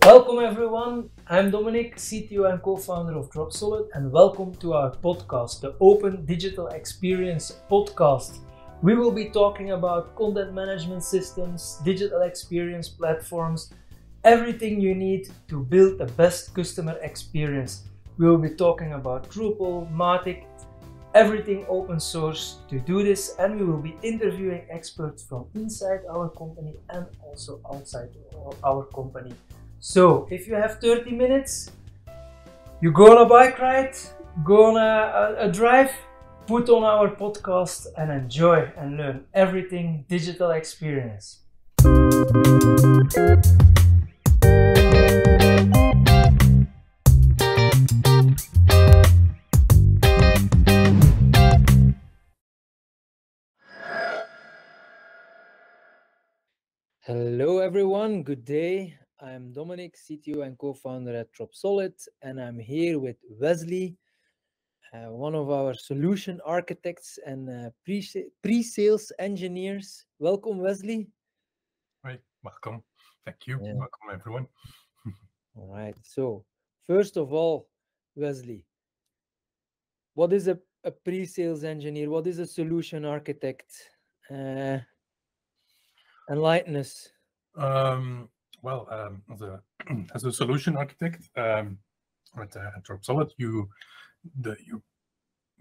Welcome everyone, I'm Dominic, CTO and co-founder of Dropsolid, and welcome to our podcast, the Open Digital Experience Podcast. We will be talking about content management systems, digital experience platforms, everything you need to build the best customer experience. We will be talking about Drupal, Matic, everything open source to do this, and we will be interviewing experts from inside our company and also outside our company. So, if you have 30 minutes, you go on a bike ride, go on a drive, put on our podcast and enjoy and learn everything digital experience. Hello everyone, good day. I'm Dominic, CTO and co-founder at Dropsolid, and I'm here with Wesley, one of our solution architects and pre-sales engineers. Welcome, Wesley. Right, welcome. Thank you. Yeah. Welcome, everyone. All right. So, first of all, Wesley, what is a pre-sales engineer? What is a solution architect? Enlighten us. As a solution architect at Dropsolid, your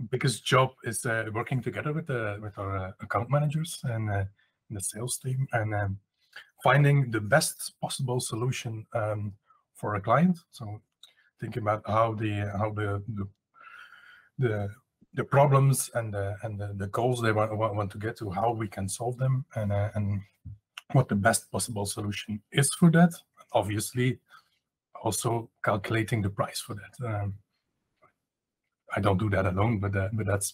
biggest job is working together with our account managers and the sales team and finding the best possible solution for a client. So thinking about how the problems and the goals they want to get to, how we can solve them, and what the best possible solution is for that. Obviously, also calculating the price for that. I don't do that alone, but that's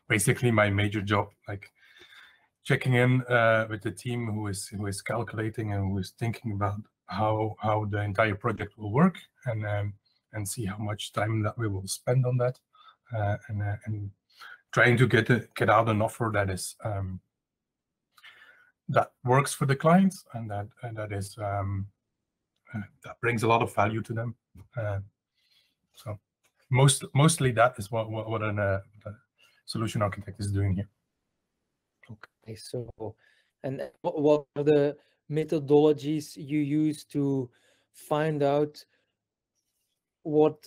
basically my major job, like checking in with the team who is calculating and who is thinking about how the entire project will work, and see how much time that we will spend on that, and trying to get out an offer that is that works for the clients and that is that brings a lot of value to them. So mostly that is what a solution architect is doing here. Okay, so and what are the methodologies you use to find out what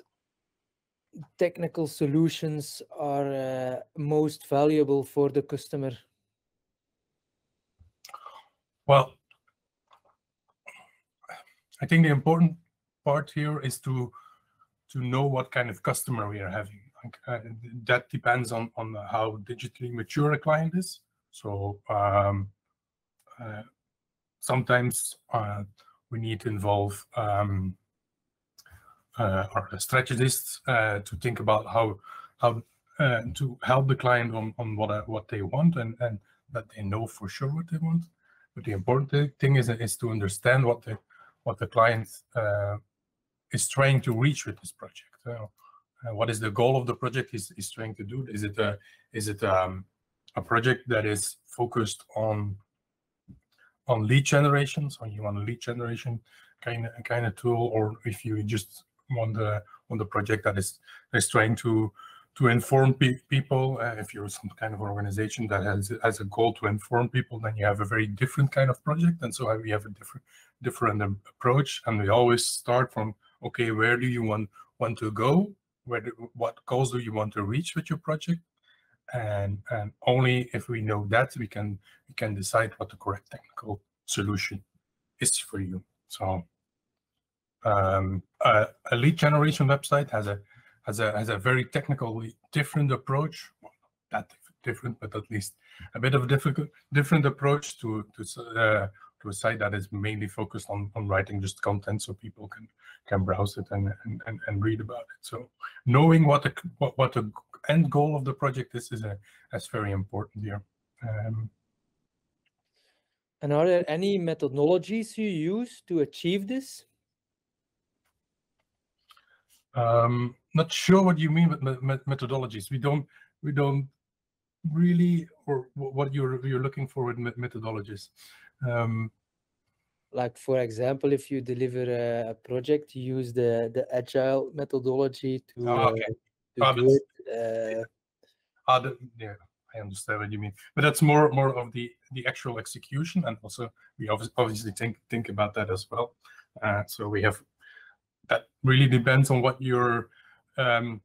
technical solutions are most valuable for the customer? Well, I think the important part here is to know what kind of customer we are having. That depends on how digitally mature a client is. So sometimes we need to involve our strategists to think about how to help the client on what they want and that they know for sure what they want. But the important thing is to understand what the client is trying to reach with this project. What is the goal of the project is trying to do? Is it a project that is focused on lead generation? So you want a lead generation kind of tool, or if you just want the project that is trying to inform people. If you're some kind of organization that has a goal to inform people, then you have a very different kind of project, and so we have a different approach. And we always start from, okay, where do you want to go? What goals do you want to reach with your project? And only if we know that we can decide what the correct technical solution is for you. So a lead generation website has a very technically different approach. Well, not that different, but at least a bit of a different approach to a site that is mainly focused on writing just content so people can browse it and read about it. So knowing what the end goal of the project is very important here. And are there any methodologies you use to achieve this? Not sure what you mean with methodologies. We don't really, or what you're looking for with methodologies. like for example, if you deliver a project, you use the agile methodology Okay. to do it. Yeah, I understand what you mean, but that's more of the actual execution, and also we obviously think about that as well. So we have that really depends on what your how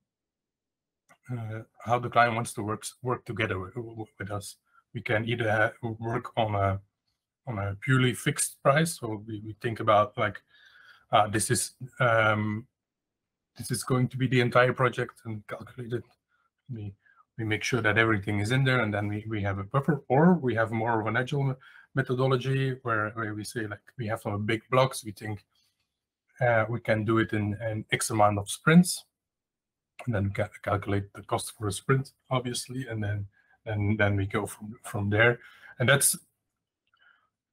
the client wants to work together with us. We can either work on a purely fixed price, so we think about like this is going to be the entire project and calculate it. We make sure that everything is in there, and then we have a buffer, or we have more of an agile methodology where we say like we have some big blocks. We think we can do it in X amount of sprints, and then calculate the cost for a sprint, obviously, and then we go from there. And that's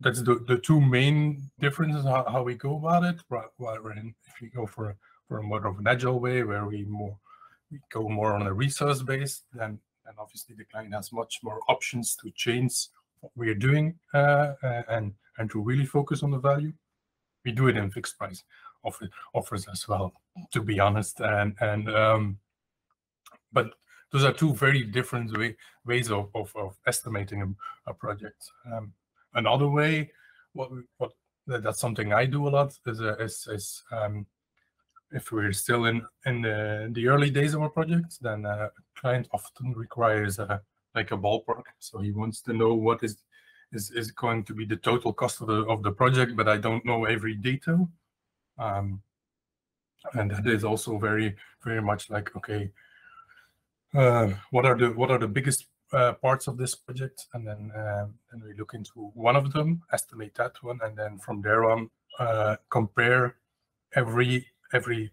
the two main differences how we go about it. If you go for a more of an agile way where we go more on a resource base, then obviously the client has much more options to change what we are doing and to really focus on the value. We do it in fixed price offers as well, to be honest, but those are two very different ways of estimating a project. Another way, that's something I do a lot is if we're still in the early days of our project, then a client often requires like a ballpark. So he wants to know what is going to be the total cost of the project, but I don't know every detail. And that is also very much like, okay, what are the biggest parts of this project, and then we look into one of them, estimate that one, and then from there on compare every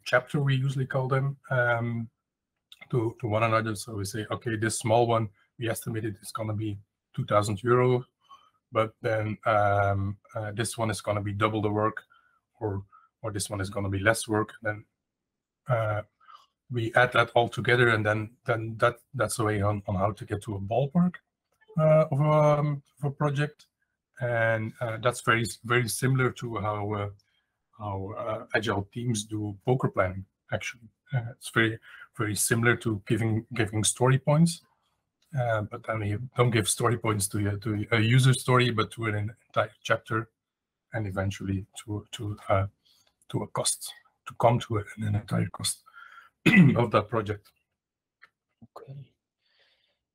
chapter, we usually call them, to one another. So we say, okay, this small one we estimated is going to be 2,000 euro, but then this one is going to be double the work, or this one is going to be less work. And then we add that all together, and then that's the way on how to get to a ballpark of a project. And that's very similar to how agile teams do poker planning. Actually, it's very similar to giving story points, but then you don't give story points to a user story, but to an entire chapter, and eventually to a cost, to come to an entire cost of that project. Okay.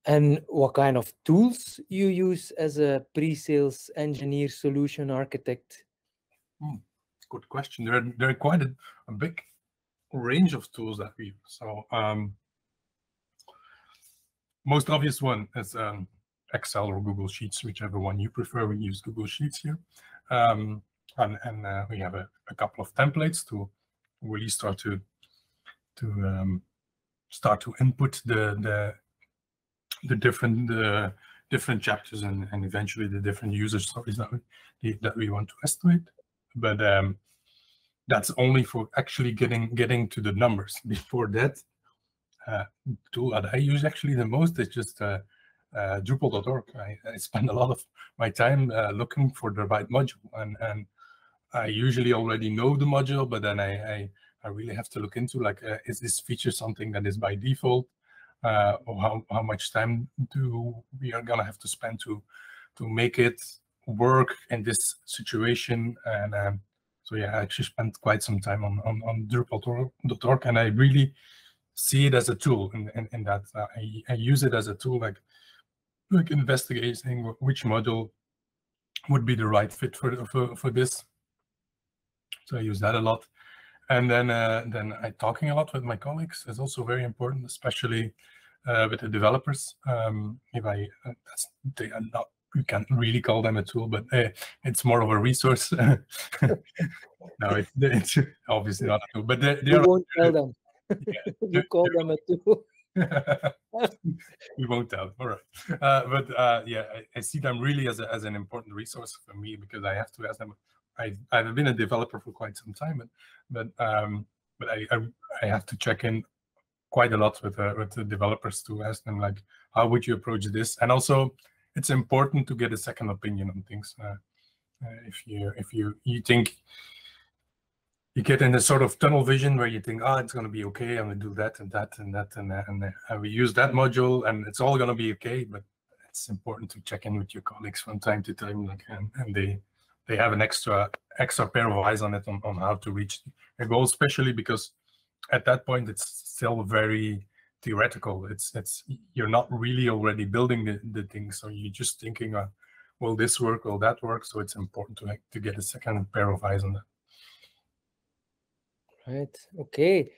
And what kind of tools you use as a pre-sales engineer, solution architect? Good question. There are quite a big range of tools that we use. So most obvious one is Excel or Google Sheets, whichever one you prefer. We use Google Sheets here, and we have a couple of templates to really start to input the different chapters and eventually the different user stories that we want to estimate. But that's only for actually getting to the numbers. Before that, tool that I use actually the most is just Drupal.org. I spend a lot of my time looking for the right module, and I usually already know the module, but then I really have to look into, like, is this feature something that is by default, or how much time do we are gonna have to spend to make it work in this situation. And so yeah, I actually spent quite some time on Drupal.org, and I really see it as a tool in that I use it as a tool, like investigating which module would be the right fit for this. So I use that a lot. And then I talking a lot with my colleagues is also very important, especially with the developers. They are not, you can't really call them a tool, but it's more of a resource. No, it's obviously not a tool, but they won't tell them. Yeah, you call them a tool. We won't tell. All right, but yeah, I see them really as an important resource for me, because I have to ask them. I've been a developer for quite some time, but I have to check in quite a lot with the developers to ask them, like, how would you approach this? And also, it's important to get a second opinion on things. If you think you get in a sort of tunnel vision where you think, oh, it's going to be okay, I'm going to do that and that and that and that, and we use that module and it's all going to be okay. But it's important to check in with your colleagues from time to time, like, and they have an extra pair of eyes on it on how to reach a goal, especially because at that point it's still very theoretical. It's you're not really already building the thing, so you're just thinking, will this work, will that work? So it's important to get a second pair of eyes on that. Right. Okay.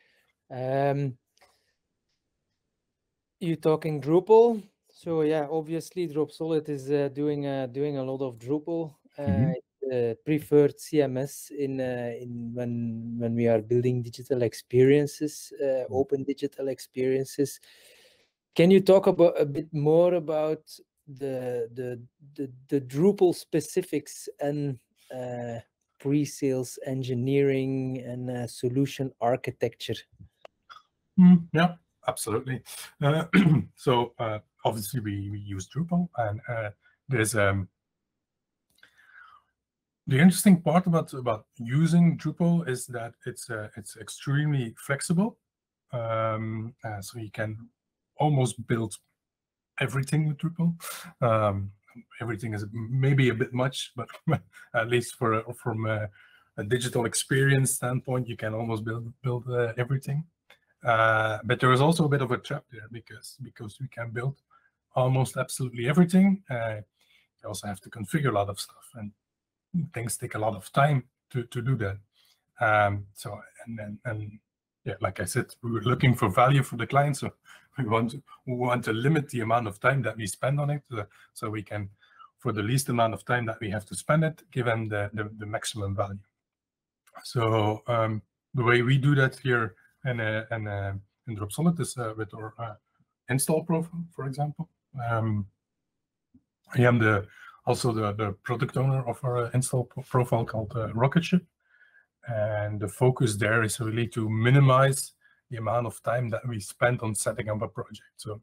You're talking Drupal. So yeah, obviously Dropsolid is doing a lot of Drupal. Preferred CMS in when we are building digital experiences, open digital experiences. Can you talk about a bit more about the Drupal specifics and pre-sales engineering and solution architecture? Yeah, absolutely. So obviously we use Drupal, and there's the interesting part about using Drupal is that it's extremely flexible. So you can almost build everything with Drupal. Everything is maybe a bit much, but at least from a digital experience standpoint, you can almost build everything. But there is also a bit of a trap there because we can build almost absolutely everything. You also have to configure a lot of stuff, and things take a lot of time to do that. So yeah, like I said, we were looking for value for the client, so we want to limit the amount of time that we spend on it, so we can, for the least amount of time that we have to spend it, give them the maximum value. So the way we do that here in Dropsolid is with our install profile, for example. I am also the product owner of our install profile called Rocketship. And the focus there is really to minimize the amount of time that we spend on setting up a project. So,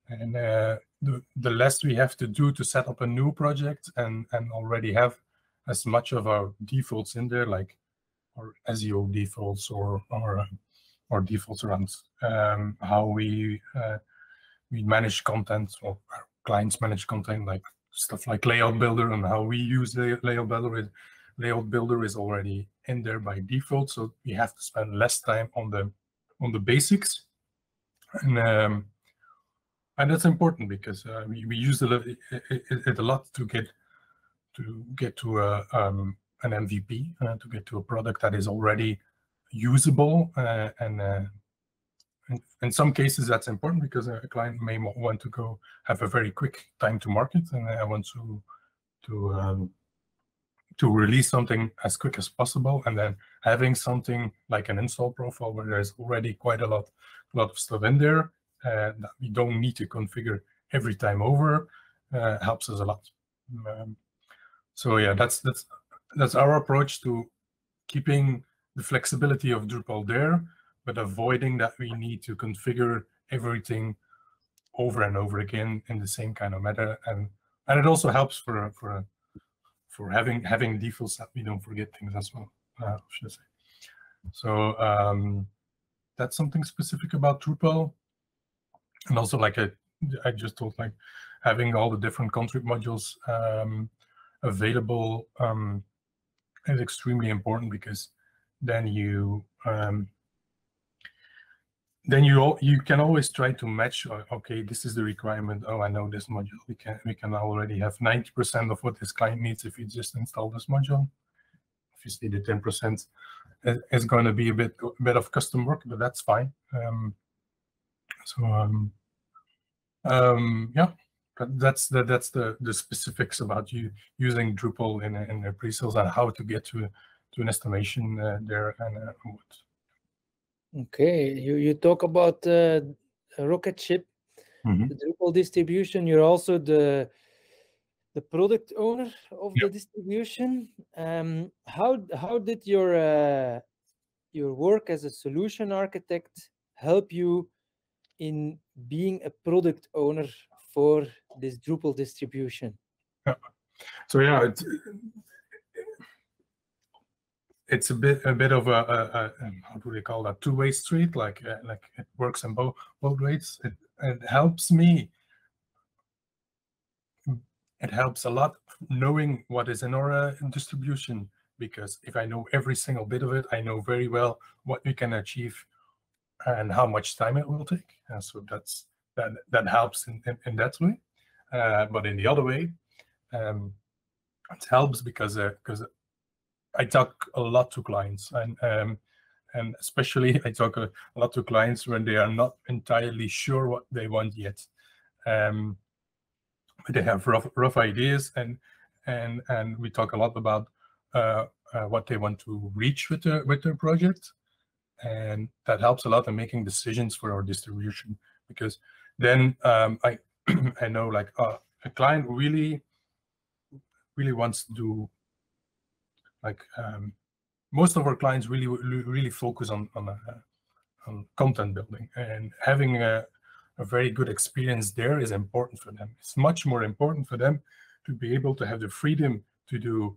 and the less we have to do to set up a new project and already have as much of our defaults in there, like our SEO defaults or defaults around how we manage content, or our clients manage content, like stuff like Layout Builder, and how we use the Layout Builder. Layout Builder is already in there by default, so we have to spend less time on the basics, and that's important because we use it a lot to get to an MVP, to get to a product that is already usable, and in some cases that's important because a client may want to have a very quick time to market, and I want to release something as quick as possible, and then having something like an install profile where there's already quite a lot of stuff in there that we don't need to configure every time over helps us a lot. So yeah, that's our approach to keeping the flexibility of Drupal there, but avoiding that we need to configure everything over and over again in the same kind of method, and it also helps for having defaults that we don't forget things as well, should I say. So that's something specific about Drupal. And also, like I just told, like having all the different config modules available is extremely important, because then you can always try to match. Okay, this is the requirement. Oh, I know this module. We can already have 90% of what this client needs if you just install this module. Obviously, the 10% is going to be a bit of custom work, but that's fine. Yeah, but that's the specifics about you using Drupal in the pre-sales and how to get to an estimation there and what. Okay, you talk about Rocketship, the Drupal distribution. You're also the product owner of the distribution. How did your work as a solution architect help you in being a product owner for this Drupal distribution? Yeah. So yeah, it's a bit of a how do they call that, two-way street, like it works in both ways. It helps me. It helps a lot knowing what is in our distribution, because if I know every single bit of it, I know very well what we can achieve and how much time it will take. So that helps in that way. But in the other way, it helps because I talk a lot to clients, and especially I talk a lot to clients when they are not entirely sure what they want yet. But they have rough ideas, and we talk a lot about what they want to reach with their project, and that helps a lot in making decisions for our distribution, because then I I know, like, a client really wants to do, like, most of our clients really focus on content building, and having a very good experience there is important for them. It's much more important for them to be able to have the freedom to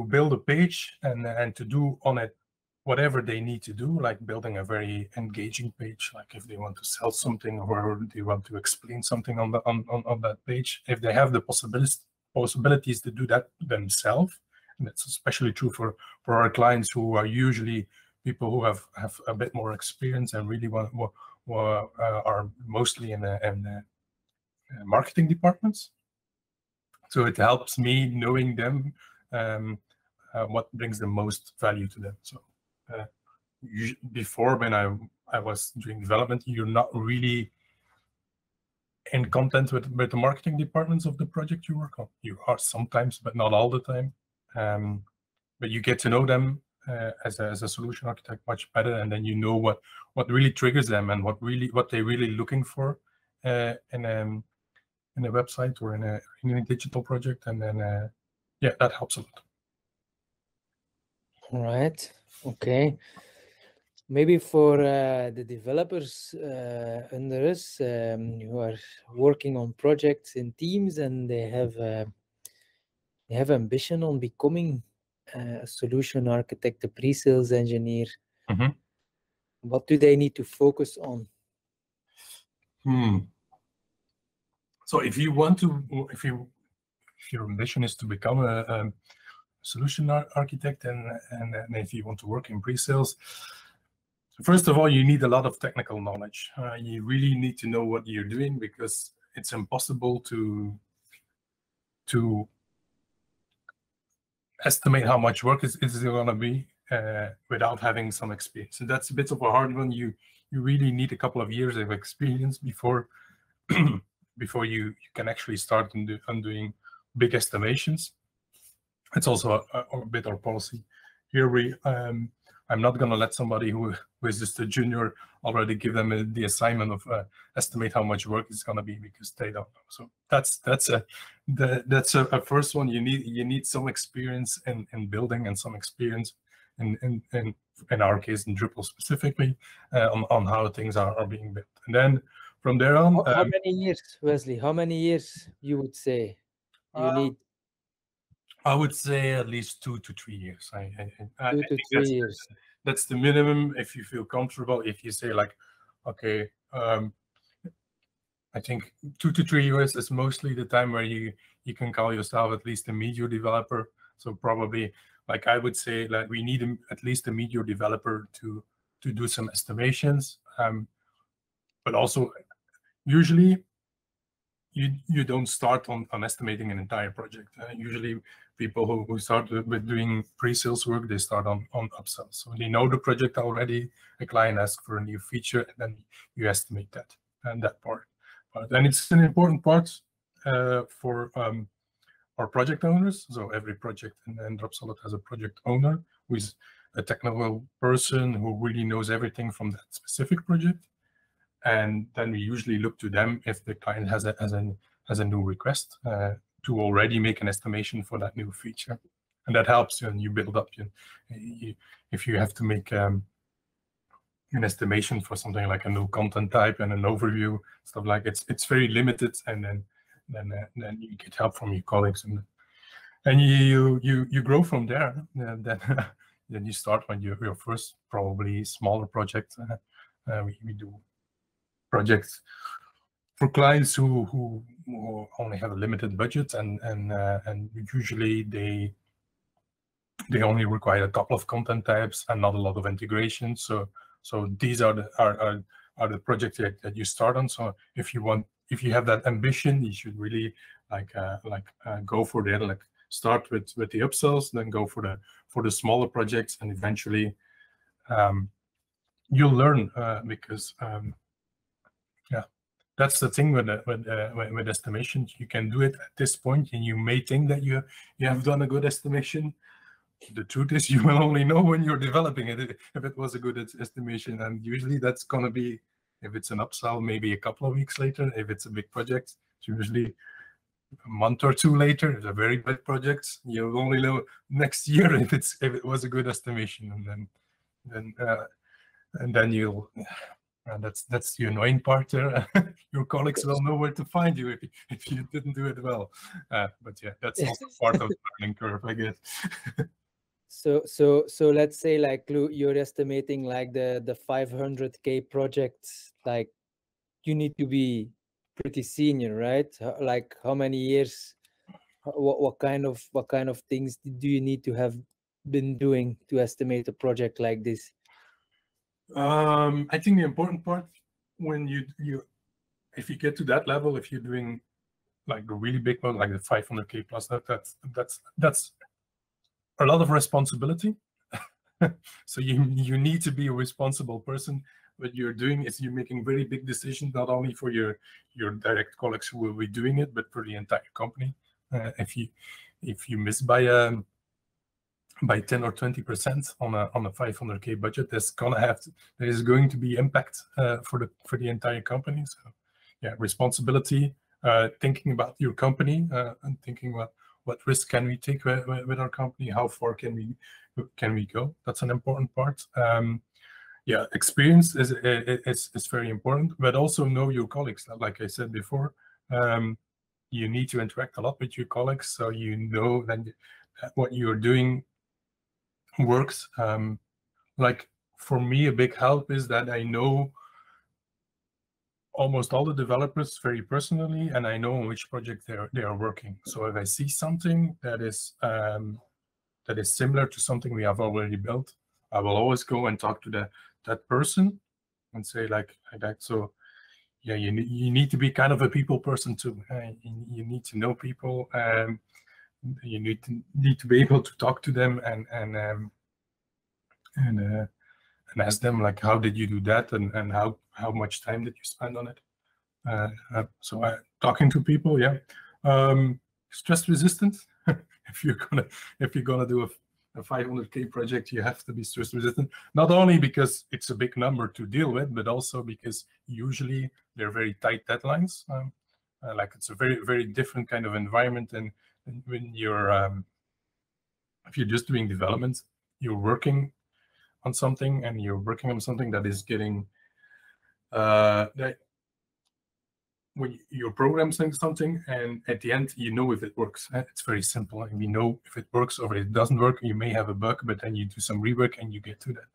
build a page and to do on it whatever they need to do, like building a very engaging page, like if they want to sell something or they want to explain something on that page. If they have the possibilities to do that themselves, and that's especially true for our clients who are usually people who have a bit more experience and really are mostly in marketing departments. So it helps me knowing them, what brings the most value to them. So before, when I was doing development, you're not really in contact with the marketing departments of the project you work on. You are sometimes, but not all the time. But you get to know them as a solution architect much better, and then you know what really triggers them and what they're really looking for in a website or in a digital project, and then yeah, that helps a lot. All right. Okay. Maybe for the developers under us who are working on projects in teams, and they have ambition on becoming a solution architect, a pre-sales engineer. Mm-hmm. What do they need to focus on? So if your ambition is to become a solution architect, and if you want to work in pre-sales, first of all, you need a lot of technical knowledge. You really need to know what you're doing, because it's impossible to estimate how much work is going to be without having some experience. And that's a bit of a hard one. You really need a couple of years of experience before you can actually start on doing big estimations. It's also a bit our policy here. I'm not going to let somebody who is just a junior already give them the assignment of estimate how much work it's going to be, because they don't know. So that's a first one. You need some experience in building, and some experience in our case in Drupal specifically on how things are being built. And then from there on, how many years, Wesley? How many years you would say you need? I would say at least 2 to 3 years. I 2 to 3 years. That's the minimum. If you feel comfortable, if you say, like, okay, I think 2 to 3 years is mostly the time where you can call yourself at least a media developer. So probably, like, I would say that we need at least a media developer to do some estimations. But also, usually, you don't start on estimating an entire project. Usually, people who start with doing pre-sales work, they start on upsells. So they know the project already. A client asks for a new feature, and then you estimate that and that part. And it's an important part for our project owners. So every project in Dropsolid has a project owner who is a technical person who really knows everything from that specific project. And then we usually look to them if the client has a new request to already make an estimation for that new feature, and that helps you. And you build up. If you have to make an estimation for something like a new content type and an overview, stuff like it's very limited, and then you get help from your colleagues, and and you grow from there. And then then you start on your first probably smaller project. We do projects for clients who only have a limited budget, and usually they only require a couple of content types and not a lot of integration. So these are the projects that you start on. So if you have that ambition, you should really go for the like start with the upsells, then go for the smaller projects, and eventually you'll learn because yeah, that's the thing with estimations. You can do it at this point, and you may think that you have done a good estimation. The truth is, you will only know when you're developing it if it was a good estimation, and usually that's gonna be, if it's an upsell, maybe a couple of weeks later. If it's a big project, it's usually a month or two later. If it's a very big project, you'll only know next year if it was a good estimation, and then you'll. That's the annoying part there. Your colleagues will know where to find you if you didn't do it well. But yeah, that's also part of the learning curve, I guess. So let's say like you're estimating like the 500K project, like you need to be pretty senior, right? Like how many years, what kind of things do you need to have been doing to estimate a project like this? I think the important part when if you get to that level, if you're doing like the really big one, like the 500K plus, that's a lot of responsibility. So you need to be a responsible person. What you're doing is you're making very big decisions, not only for your direct colleagues who will be doing it, but for the entire company. If you miss by 10 or 20% on a 500K budget, there is going to be impact for the entire company. So yeah, responsibility, thinking about your company, and thinking about what risk can we take with our company, how far can we go. That's an important part. Yeah, experience is very important, but also know your colleagues. Like I said before, you need to interact a lot with your colleagues, so you know that what you're doing works. Like for me, a big help is that I know almost all the developers very personally, and I know on which project they are working. So if I see something that is similar to something we have already built, I will always go and talk to that person and say like that. So yeah, you need to be kind of a people person too. You need to know people. You need to be able to talk to them and ask them like, how did you do that, and how much time did you spend on it? So talking to people, yeah. Stress resistant. if you're gonna do a 500K project, you have to be stress resistant. Not only because it's a big number to deal with, but also because usually they're very tight deadlines. Like it's a very, very different kind of environment than when you're if you're just doing development. You're working on something, and you're working on something that is getting that when you're programming something, and at the end you know if it works. It's very simple, and we know if it works or if it doesn't work. You may have a bug, but then you do some rework and you get to that.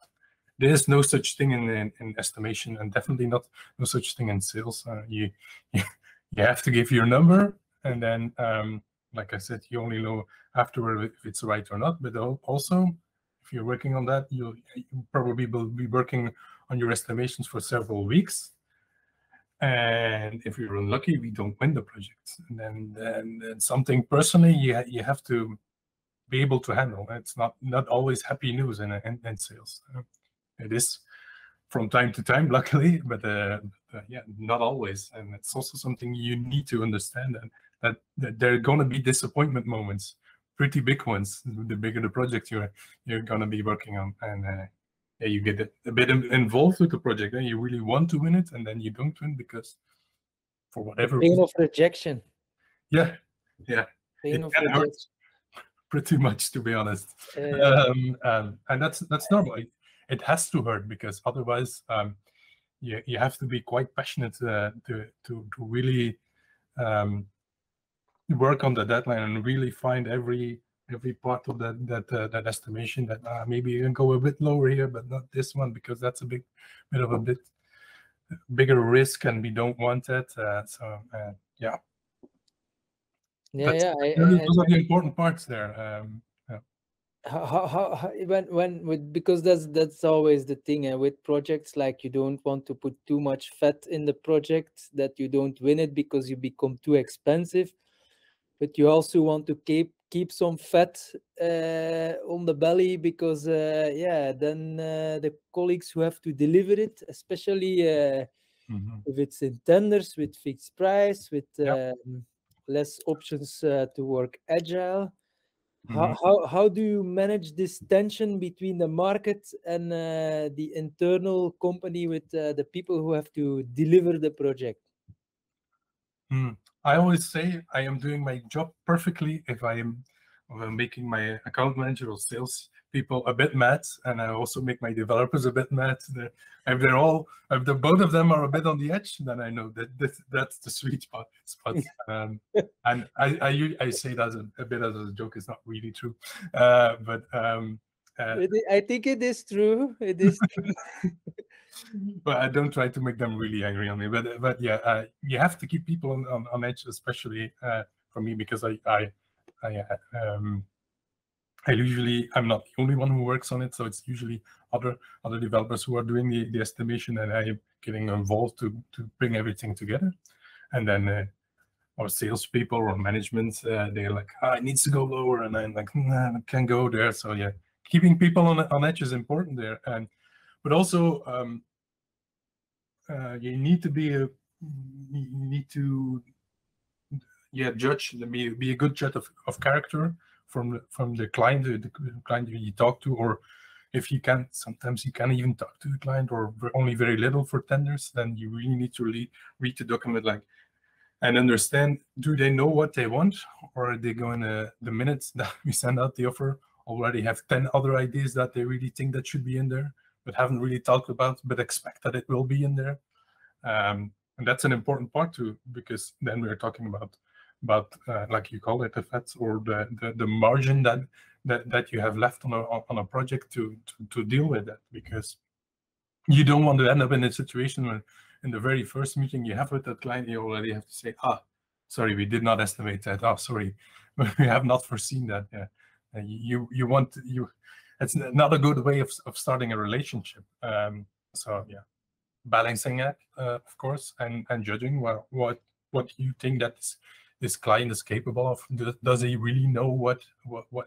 There is no such thing in estimation, and definitely no such thing in sales. You have to give your number, and then like I said, you only know afterward if it's right or not. But also, if you're working on that, you probably will be working on your estimations for several weeks. And if you're unlucky, we don't win the project. And then something personally you have to be able to handle. It's not always happy news in sales. It is from time to time, luckily, but yeah, not always. And it's also something you need to understand, and that there are going to be disappointment moments, pretty big ones. The bigger the project you're going to be working on, and yeah, you get a bit involved with the project, and you really want to win it, and then you don't win because for whatever Pain of rejection. Yeah. Pain of rejection. rejection. Pretty much, to be honest. And that's normal. It has to hurt, because otherwise you have to be quite passionate to really work on the deadline and really find every part of that estimation that maybe you can go a bit lower here, but not this one because that's a bit of a bit bigger risk and we don't want that. Yeah. Yeah, Those are the important parts there. Yeah. How when with, because that's always the thing, and with projects, like, you don't want to put too much fat in the project that you don't win it because you become too expensive, but you also want to keep some fat on the belly, because yeah, then the colleagues who have to deliver it, especially if it's in tenders with fixed price, with less options to work agile. How do you manage this tension between the market and the internal company with the people who have to deliver the project? I always say I am doing my job perfectly if I'm making my account manager or sales people a bit mad, and I also make my developers a bit mad. If both of them are a bit on the edge, then I know that's the sweet spot. And I say that a bit as a joke. It's not really true, but I think it is true. It is true. But I don't try to make them really angry on me. But yeah, you have to keep people on edge, especially for me, because I'm not the only one who works on it, so it's usually other developers who are doing the estimation, and I am getting involved to bring everything together. And then or salespeople or management, they're like, it needs to go lower, and I'm like, nah, I can't go there. So yeah, keeping people on edge is important there, but also you need to judge, be a good judge of character from the client, the client you talk to, or if you can, sometimes you can't even talk to the client, or only very little for tenders, then you really need to read the document and understand, do they know what they want, or are they going to, the minutes that we send out the offer, already have 10 other ideas that they really think that should be in there, but haven't really talked about, but expect that it will be in there. And that's an important part too, because then we're talking about like you call it, the fats, or the margin that you have left on a project to deal with that, because you don't want to end up in a situation where in the very first meeting you have with that client, you already have to say, sorry, we did not estimate that. Sorry, we have not foreseen that. Yeah, it's not a good way of starting a relationship. So yeah, balancing it, of course, and judging what you think that this client is capable of. Does he really know what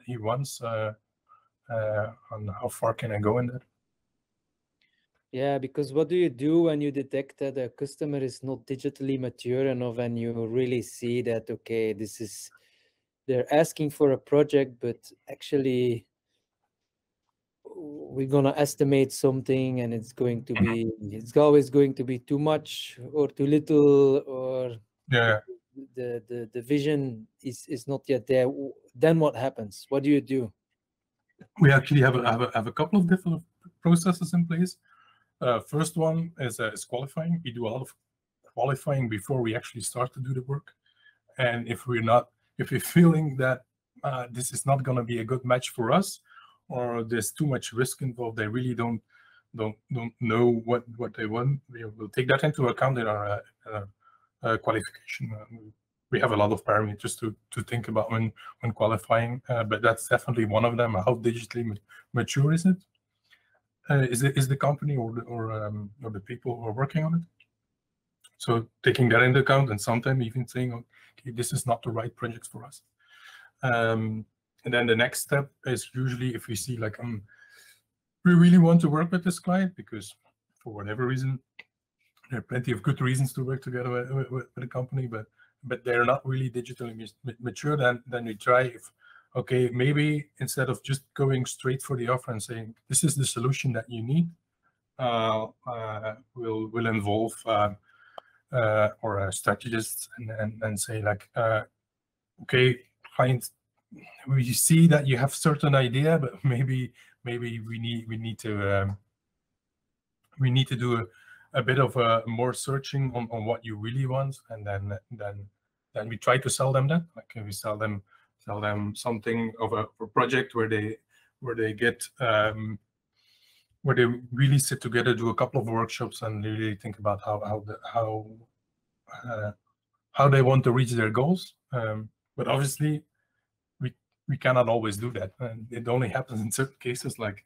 he wants? And how far can I go in that? Yeah, because what do you do when you detect that a customer is not digitally mature enough, and you really see that, okay, they're asking for a project, but actually we're gonna estimate something, and it's always going to be too much or too little, or the vision is not yet there. Then what happens? What do you do? We actually have a couple of different processes in place. First one is qualifying. We do a lot of qualifying before we actually start to do the work. And if we're feeling that this is not going to be a good match for us, or there's too much risk involved, they really don't know what they want, we'll take that into account in our qualification. We have a lot of parameters to think about when qualifying, but that's definitely one of them. How digitally mature is it? Is the company or the people who are working on it? So taking that into account, and sometimes even saying, okay, this is not the right project for us. And then the next step is usually if we see like, we really want to work with this client because for whatever reason, there are plenty of good reasons to work together with a company, but they're not really digitally mature. Then we try okay, maybe instead of just going straight for the offer and saying, this is the solution that you need, we'll involve or a strategist and say like, okay, client, we see that you have certain idea, but maybe we need to do a bit of more searching on what you really want, and then then we try to sell them that. Like we sell them something of a project where they get where they really sit together, do a couple of workshops, and really think about how they want to reach their goals. But obviously, we cannot always do that, and it only happens in certain cases, like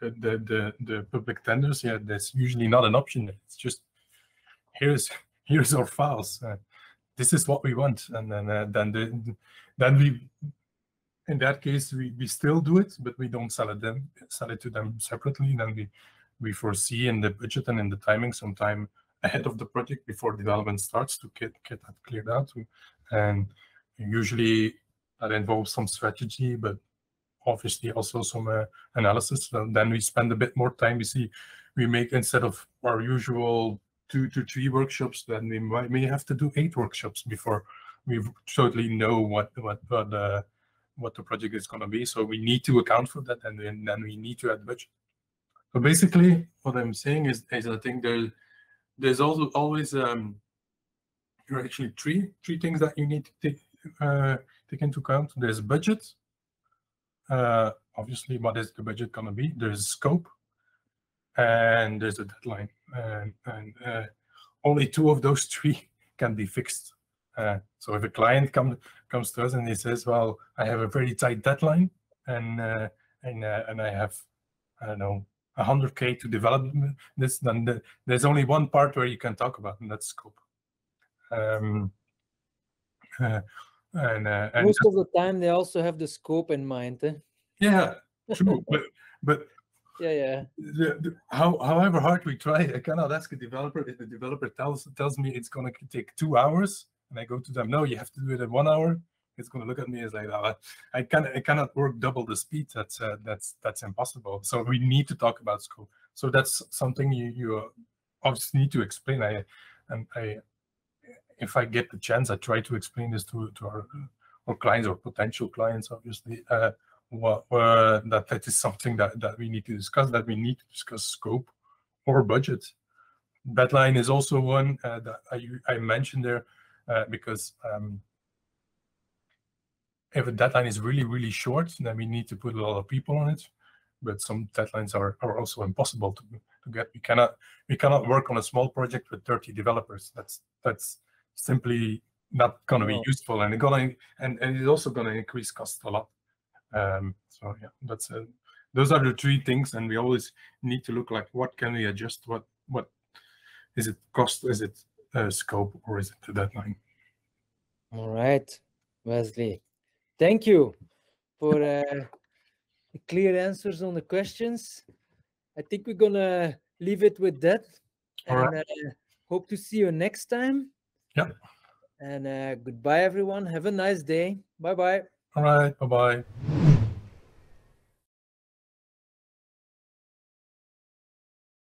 the public tenders. Yeah, that's usually not an option. It's just here's our files. This is what we want, and then we, in that case, we still do it, but we don't sell it to them separately. Then we foresee in the budget and in the timing some time ahead of the project before development starts to get that cleared out. And usually that involves some strategy, but obviously also some analysis. So then we spend a bit more time. We make, instead of our usual 2 to 3 workshops, then we may have to do 8 workshops before we totally know what the project is going to be. So we need to account for that, and then we need to add budget. So basically, what I'm saying is I think there's also always there are actually three things that you need to take into account. There's budget. Obviously, what is the budget going to be? There's scope, and there's a deadline. And only 2 of those 3 can be fixed. So if a client comes to us and he says, "Well, I have a very tight deadline, and I have, I don't know, 100K to develop this," then there's only one part where you can talk about, and that's scope. Most of the time, they also have the scope in mind. Eh? Yeah, true. but yeah. However hard we try, I cannot ask a developer if the developer tells me it's going to take 2 hours, and I go to them, "No, you have to do it in 1 hour." It's going to look at me as like, "Oh, I cannot work double the speed. That's impossible." So we need to talk about scope. So that's something you obviously need to explain. If I get the chance, I try to explain this to our clients or potential clients, obviously, that is something that we need to discuss, that we need to discuss scope or budget. Deadline is also one that I mentioned there, because if a deadline is really, really short, then we need to put a lot of people on it. But some deadlines are also impossible to get. We cannot work on a small project with 30 developers. That's simply not going to be useful, and it's also going to increase cost a lot. So yeah, those are the 3 things, and we always need to look like, what can we adjust? What is it? Cost? Is it scope? Or is it the deadline? All right, Wesley, thank you for the clear answers on the questions. I think we're gonna leave it with that, and hope to see you next time. Yeah. And goodbye, everyone. Have a nice day. Bye-bye. All right. Bye-bye.